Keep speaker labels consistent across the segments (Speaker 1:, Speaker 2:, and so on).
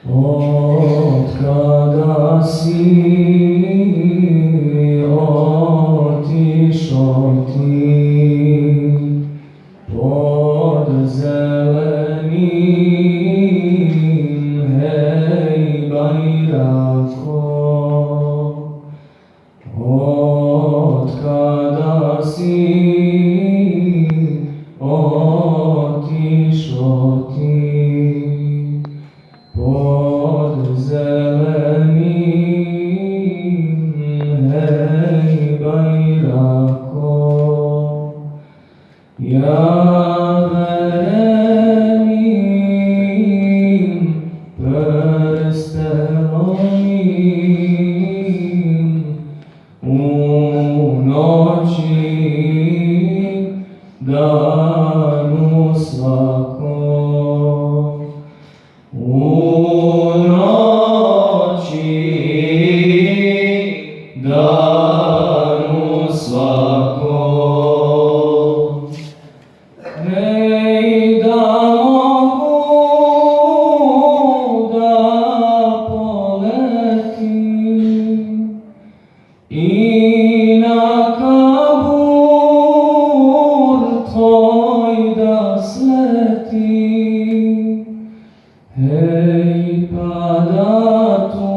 Speaker 1: Od kada si otišao ti pod zelenim, hej bajrako, od kada si otišao ti pod zelenim, hej bajrako, ja verelim prstenovim u noći danu svakom, u noći danu svakom. Hej, da mogu da poletim i na kabur tvoj da sletim, hej, pa da tu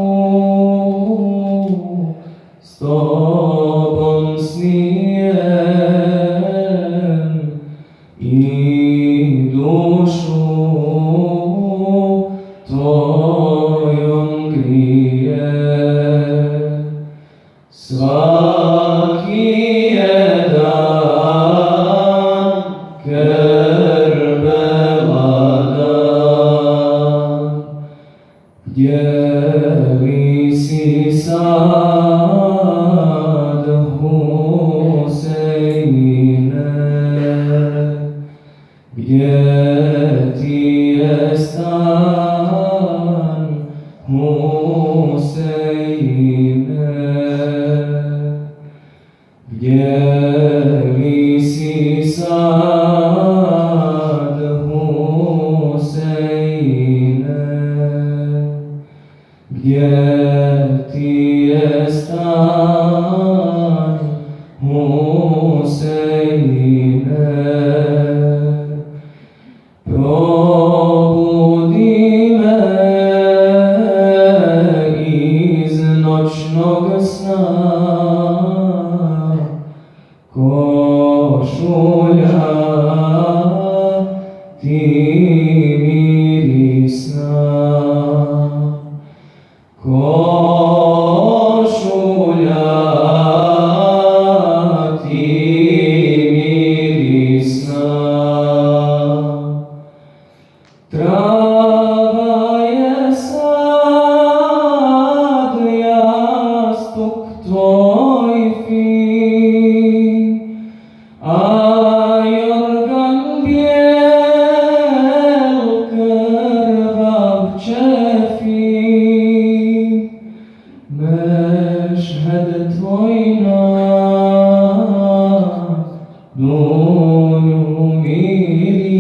Speaker 1: s tobom snijem i dušu tvojom grijem. Svaki je dan Kerbela dan, gdje li si sad, Huseine, gdje ti je stan, Huseine, gdje li si sad, Huseine, gdje ti je stan, Huseine. Probudi me iz noćnog sna, košulja ti mirisna, košulja ti mirisna. Trava je sad jastuk tvoj fin, a jorgan bijel krvav čefin, mešhed tvoj na dunju miri,